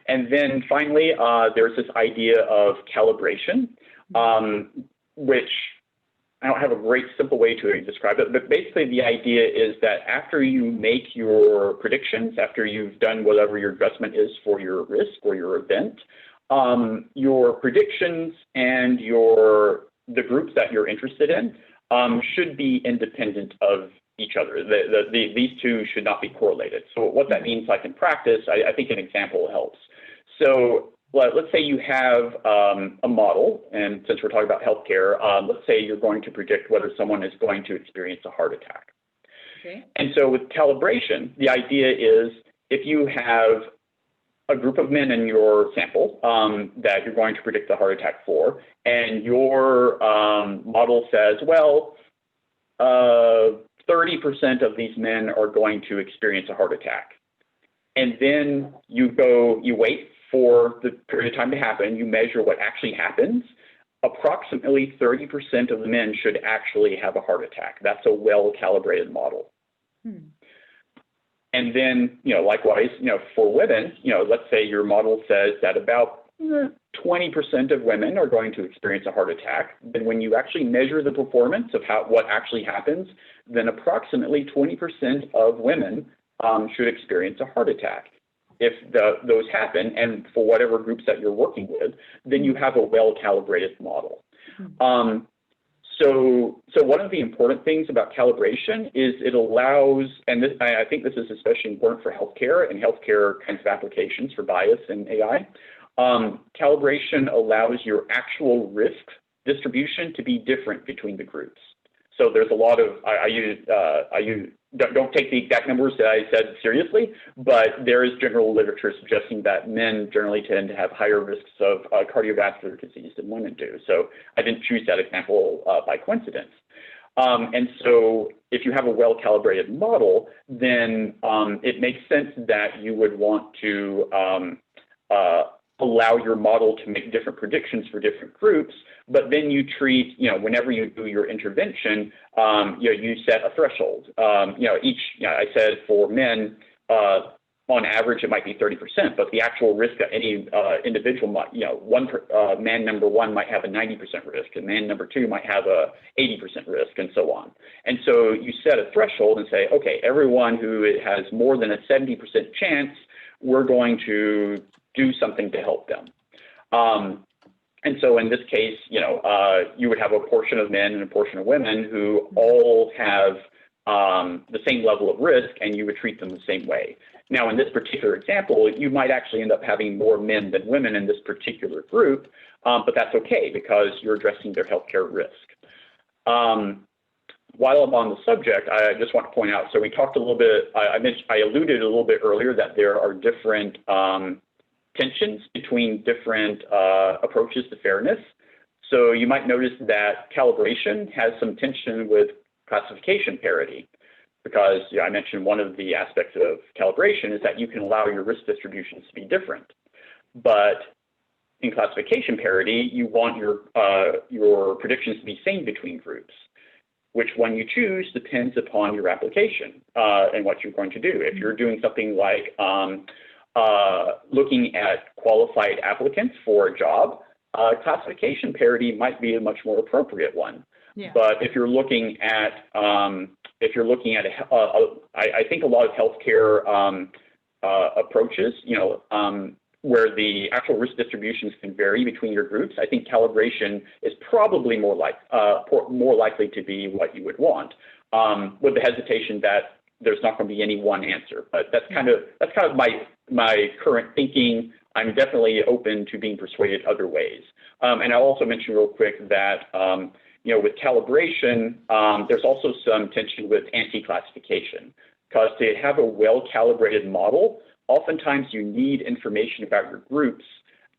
B: And then finally, there's this idea of calibration, which I don't have a great simple way to describe it, but basically the idea is that after you make your predictions, after you've done whatever your adjustment is for your risk or your event, your predictions and the groups that you're interested in should be independent of each other. These two should not be correlated. So what that means, like in practice, I think an example helps. So let's say you have a model, and since we're talking about healthcare, let's say you're going to predict whether someone is going to experience a heart attack. And so with calibration, the idea is if you have a group of men in your sample that you're going to predict the heart attack for, and your model says, well, 30% of these men are going to experience a heart attack. And then you wait for the period of time to happen, you measure what actually happens. Approximately 30% of the men should actually have a heart attack. That's a well-calibrated model. And then, likewise, for women, let's say your model says that about 20% of women are going to experience a heart attack. Then when you actually measure the performance of what actually happens, then approximately 20% of women should experience a heart attack. If those happen, and for whatever groups that you're working with, then you have a well-calibrated model. So one of the important things about calibration is it allows, and I think this is especially important for healthcare and healthcare kinds of applications for bias in AI. Calibration allows your actual risk distribution to be different between the groups. So there's a lot of, don't take the exact numbers that I said seriously, but there is general literature suggesting that men generally tend to have higher risks of cardiovascular disease than women do. So I didn't choose that example by coincidence. And so if you have a well-calibrated model, then it makes sense that you would want to allow your model to make different predictions for different groups, but then you treat, whenever you do your intervention, you set a threshold. I said for men, on average, it might be 30%, but the actual risk that any individual might, man number one might have a 90% risk, and man number two might have a 80% risk, and so on. And so you set a threshold and say, okay, everyone who has more than a 70% chance, we're going to do something to help them. And so in this case, you would have a portion of men and a portion of women who all have the same level of risk, and you would treat them the same way. Now, in this particular example, you might actually end up having more men than women in this particular group, but that's okay because you're addressing their healthcare risk. While I'm on the subject, I just want to point out, so we talked a little bit, I alluded a little bit earlier that there are different tensions between different approaches to fairness. So you might notice that calibration has some tension with classification parity, because I mentioned one of the aspects of calibration is that you can allow your risk distributions to be different. But in classification parity, you want your predictions to be same between groups. Which one you choose depends upon your application and what you're going to do. If you're doing something like looking at qualified applicants for a job, classification parity might be a much more appropriate one.
A: Yeah.
B: But if you're looking at, I think a lot of healthcare approaches, where the actual risk distributions can vary between your groups, I think calibration is probably more likely to be what you would want, with the hesitation that there's not going to be any one answer. But that's kind of my current thinking. I'm definitely open to being persuaded other ways. And I'll also mention real quick that with calibration, there's also some tension with anti-classification, because to have a well-calibrated model, oftentimes you need information about your groups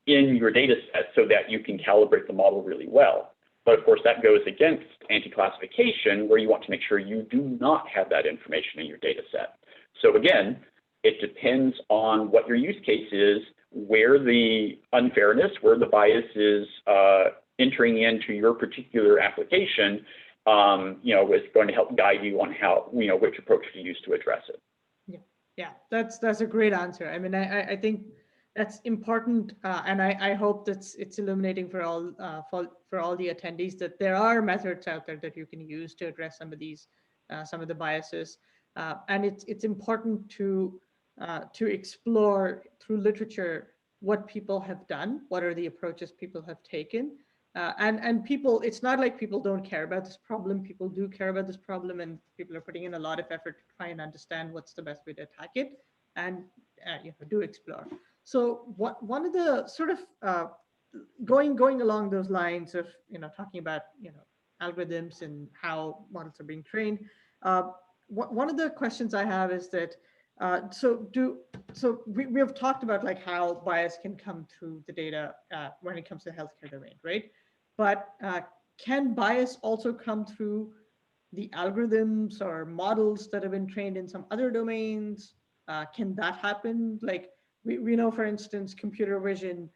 B: in your data set so that you can calibrate the model really well. But of course, that goes against anti-classification, where you want to make sure you do not have that information in your data set. So again, it depends on what your use case is, where the unfairness, where the bias is entering into your particular application, is going to help guide you on how, which approach to use to address it.
A: Yeah, that's a great answer. I mean, I think that's important, and I hope that it's illuminating for all the attendees that there are methods out there that you can use to address some of the biases, and it's important to explore through literature what people have done, what are the approaches people have taken, and people. It's not like people don't care about this problem. People do care about this problem, and people are putting in a lot of effort to try and understand what's the best way to attack it, and do explore. So one of the sort of going along those lines of talking about algorithms and how models are being trained. One of the questions I have is that so we have talked about like how bias can come through the data when it comes to the healthcare domain, right? But can bias also come through the algorithms or models that have been trained in some other domains? Can that happen? Like we know, for instance, computer vision,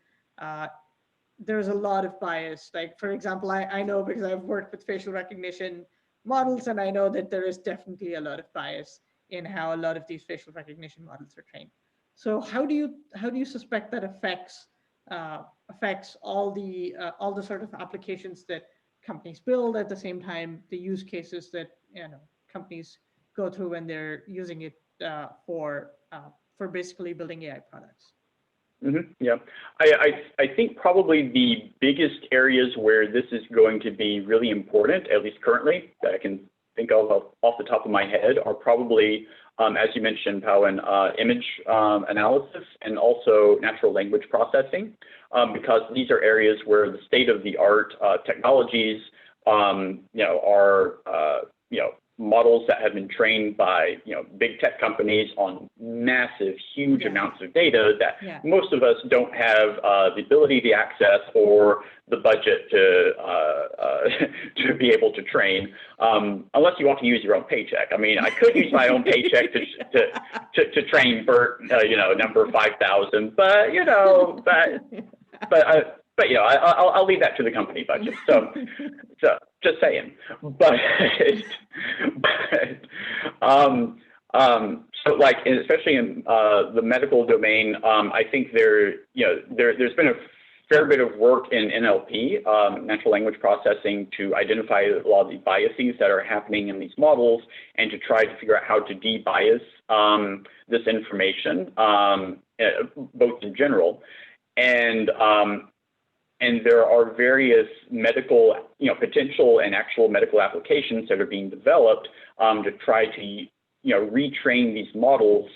A: there's a lot of bias. Like, for example, I know because I've worked with facial recognition models, and I know that there is definitely a lot of bias in how a lot of these facial recognition models are trained. So how do you suspect that affects all the sort of applications that companies build, at the same time the use cases that companies go through when they're using it for basically building AI products?
B: Mm-hmm. Yeah, I think probably the biggest areas where this is going to be really important, at least currently, that I can think of off the top of my head, are probably, as you mentioned, Pawan, image analysis and also natural language processing, because these are areas where the state-of-the-art technologies, are models that have been trained by big tech companies on massive, huge amounts of data that most of us don't have the ability to access or the budget to be able to train, unless you want to use your own paycheck. I mean, I could use my own paycheck to train Bert, number 5,000, but I'll leave that to the company budget. So just saying. But so like, especially in the medical domain, I think there's been a fair bit of work in NLP, natural language processing, to identify a lot of the biases that are happening in these models and to try to figure out how to de-bias this information, both in general. And there are various medical, potential and actual medical applications that are being developed to try to, retrain these models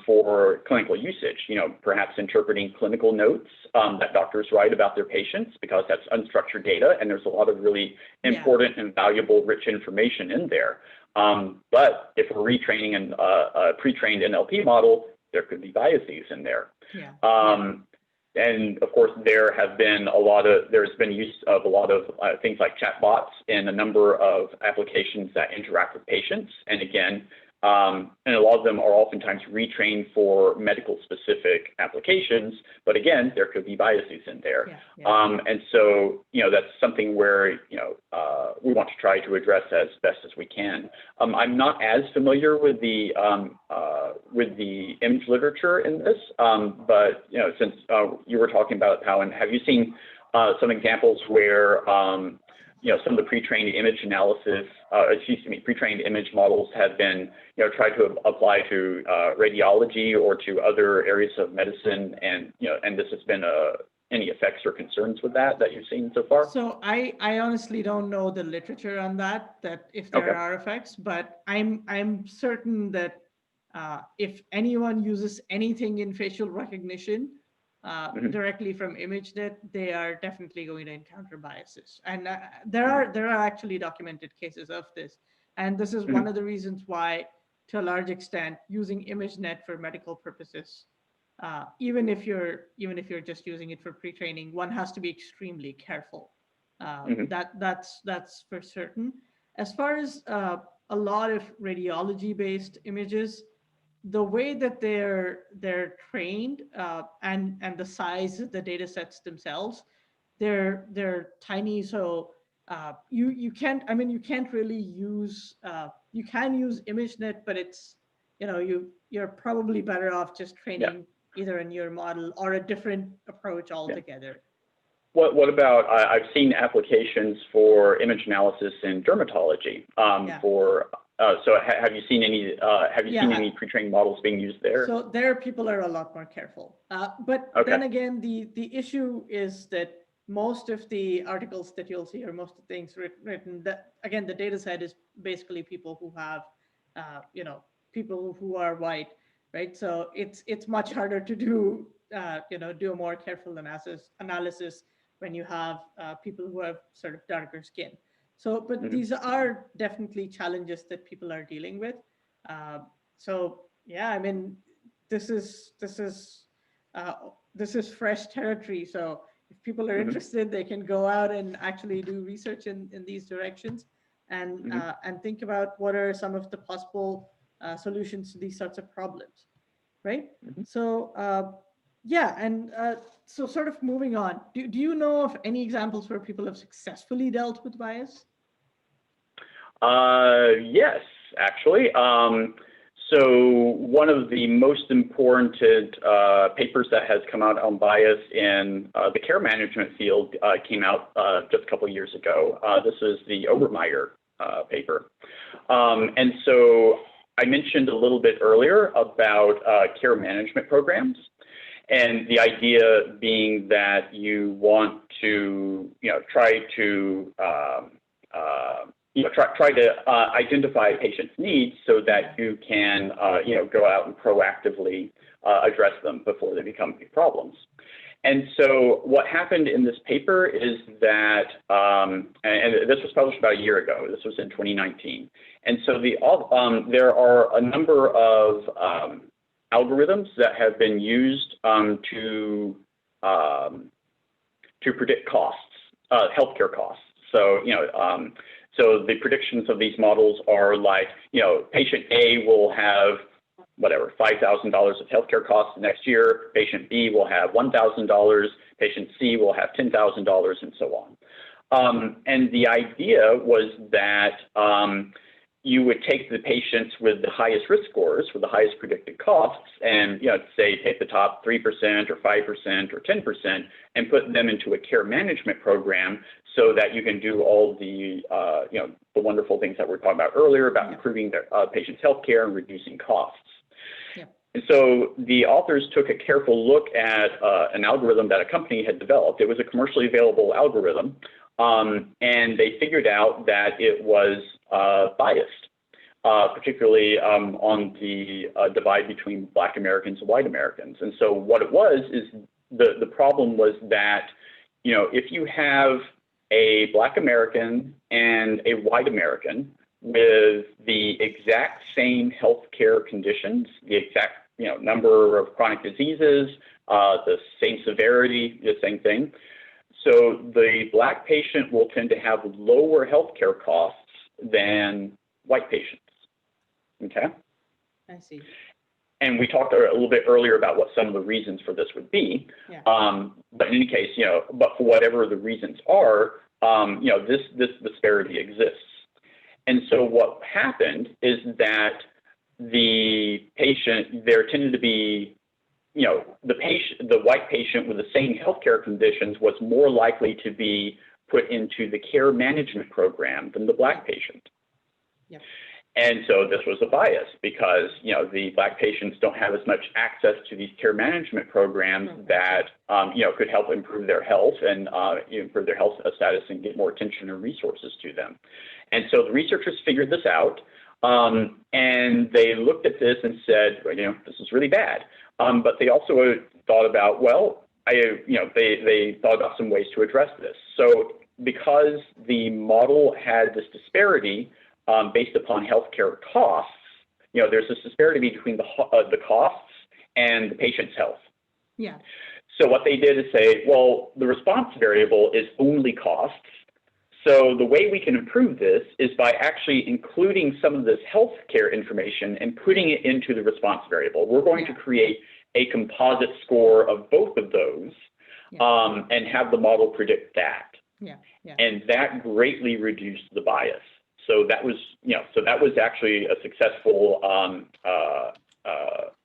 B: for clinical usage. Perhaps interpreting clinical notes that doctors write about their patients, because that's unstructured data, and there's a lot of really important and valuable, rich information in there. But if we're retraining a pre-trained NLP model, there could be biases in there. and of course, there's been use of a lot of things like chatbots in a number of applications that interact with patients. And again, and a lot of them are oftentimes retrained for medical specific applications, but again, there could be biases in there. And so, that's something where, we want to try to address as best as we can. I'm not as familiar with the image literature in this, but, since you were talking about it, Pawan, have you seen some examples where, some of the pre-trained image analysis, pre-trained image models have been, tried to apply to radiology or to other areas of medicine, and and this has been any effects or concerns with that you've seen so far?
A: So I honestly don't know the literature on that if there are effects, but I'm certain that if anyone uses anything in facial recognition, directly from ImageNet, they are definitely going to encounter biases. And there are actually documented cases of this. And this is one of the reasons why, to a large extent, using ImageNet for medical purposes, even if you're just using it for pre-training, one has to be extremely careful. That's for certain. As far as a lot of radiology-based images, the way that they're trained and the size of the data sets themselves, they're tiny. So you can't really use you can use ImageNet, but it's you're probably better off just training either a newer model or a different approach altogether.
B: What about, I've seen applications for image analysis in dermatology so have you seen any seen any pre-trained models being used there?
A: So there people are a lot more careful. But then again, the issue is that most of the articles that you'll see, or most of the things written, that again, the data set is basically people who have, people who are white, right? So it's much harder to do, do a more careful analysis when you have people who have sort of darker skin. So, but these are definitely challenges that people are dealing with. So yeah, I mean, this is fresh territory. So if people are interested, they can go out and actually do research in these directions, and think about what are some of the possible solutions to these sorts of problems, right? So so sort of moving on, do you know of any examples where people have successfully dealt with bias?
B: Yes, actually. So one of the most important papers that has come out on bias in the care management field came out just a couple of years ago. This is the Obermeyer paper. And so I mentioned a little bit earlier about care management programs, and the idea being that you want to, try to identify a patient's needs so that you can, go out and proactively address them before they become big problems. And so what happened in this paper is that, and this was published about a year ago, this was in 2019. And so there are a number of algorithms that have been used to predict costs, healthcare costs. So, so the predictions of these models are like, patient A will have whatever, $5,000 of healthcare costs next year. Patient B will have $1,000. Patient C will have $10,000, and so on. And the idea was that you would take the patients with the highest risk scores, with the highest predicted costs, and say take the top 3% or 5% or 10% and put them into a care management program so that you can do all the the wonderful things that we were talking about earlier about improving their patients' health care and reducing costs. And so the authors took a careful look at an algorithm that a company had developed. It was a commercially available algorithm, and they figured out that it was biased, particularly on the divide between Black Americans and white Americans. And so what it was is the problem was that, if you have a Black American and a white American with the exact same healthcare conditions, the exact number of chronic diseases, the same severity, the same thing. So the Black patient will tend to have lower healthcare costs than white patients. Okay.
A: I see.
B: And we talked a little bit earlier about what some of the reasons for this would be.
A: Yeah.
B: But in any case, but for whatever the reasons are, this disparity exists. And so what happened is that the patient, there tended to be, the white patient with the same healthcare conditions was more likely to be put into the care management program than the Black patient.
A: Yep.
B: And so this was a bias because, the Black patients don't have as much access to these care management programs that, could help improve their health and improve their health status and get more attention and resources to them. And so the researchers figured this out, and they looked at this and said, this is really bad. But they also thought about, they thought about some ways to address this. So because the model had this disparity based upon healthcare costs, there's this disparity between the costs and the patient's health.
A: Yeah.
B: So what they did is say, well, the response variable is only costs. So the way we can improve this is by actually including some of this healthcare information and putting it into the response variable. We're going to create a composite score of both of those and have the model predict that.
A: Yeah. Yeah.
B: And that greatly reduced the bias. So that was, actually a successful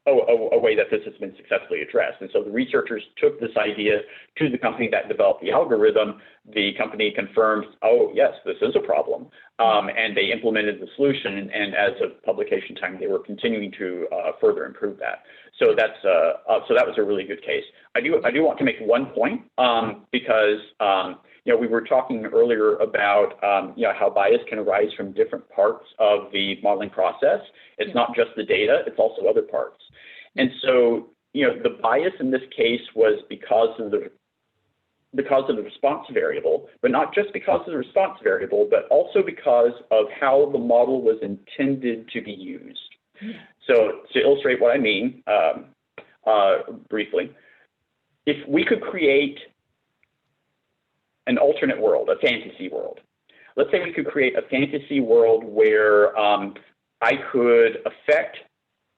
B: a way that this has been successfully addressed. And so the researchers took this idea to the company that developed the algorithm. The company confirmed, oh, yes, this is a problem. And they implemented the solution. And as of publication time, they were continuing to further improve that. So that was a really good case. I do want to make one point because we were talking earlier about how bias can arise from different parts of the modeling process. It's not just the data; it's also other parts. And so the bias in this case was because of the response variable, but not just because of the response variable, but also because of how the model was intended to be used. So to illustrate what I mean briefly, if we could create an alternate world, a fantasy world. Let's say we could create a fantasy world where I could affect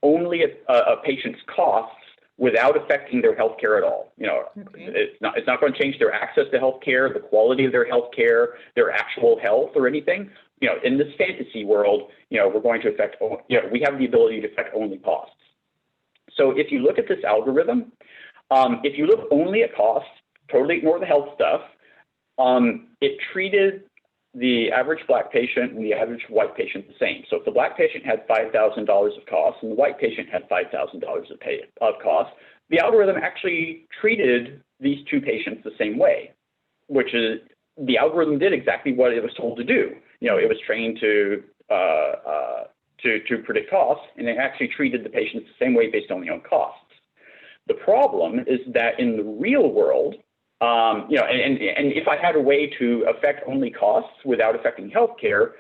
B: only a patient's costs without affecting their health care at all. It's not going to change their access to health care, the quality of their health care, their actual health or anything. In this fantasy world, we're going to affect, we have the ability to affect only costs. So if you look at this algorithm, if you look only at costs, totally ignore the health stuff, it treated the average Black patient and the average white patient the same. So if the Black patient had $5,000 of costs and the white patient had $5,000 of costs, the algorithm actually treated these two patients the same way, which is the algorithm did exactly what it was told to do. It was trained to predict costs, and it actually treated the patients the same way based only on costs. The problem is that in the real world, and if I had a way to affect only costs without affecting healthcare,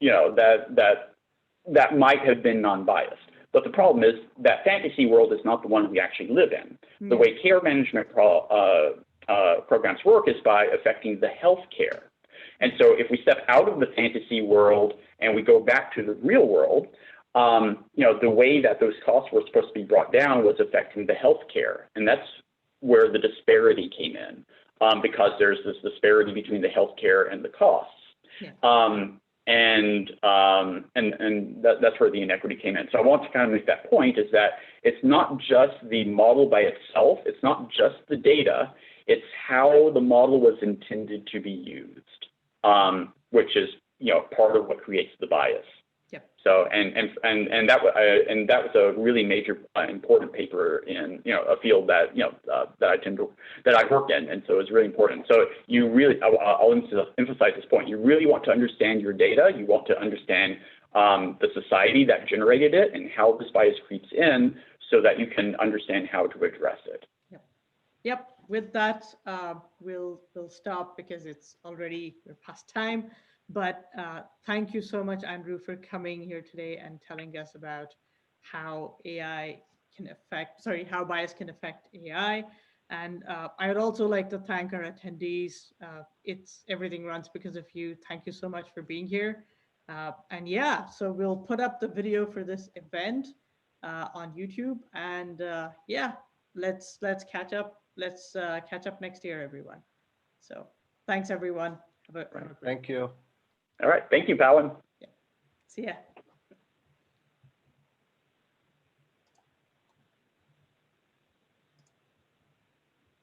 B: that might have been non-biased. But the problem is that fantasy world is not the one we actually live in. The way care management programs work is by affecting the healthcare. And so if we step out of the fantasy world and we go back to the real world, the way that those costs were supposed to be brought down was affecting the healthcare, and that's where the disparity came in, because there's this disparity between the healthcare and the costs. And that's where the inequity came in. So I want to kind of make that point is that it's not just the model by itself, it's not just the data, it's how the model was intended to be used, which is part of what creates the bias. So and that was a really major important paper in a field that that I work in, and so it's really important. So you really, I'll emphasize this point. You really want to understand your data. You want to understand the society that generated it and how this bias creeps in, so that you can understand how to address it.
A: Yep. With that, we'll stop because it's already past time. But thank you so much, Andrew, for coming here today and telling us about how AI can affect, sorry, how bias can affect AI. And I would also like to thank our attendees. It's everything runs because of you. Thank you so much for being here. And yeah, so we'll put up the video for this event on YouTube. And yeah, let's catch up. Let's catch up next year, everyone. So thanks, everyone. Have a great
D: Thank you.
B: All right. Thank you, Pawan.
A: See ya.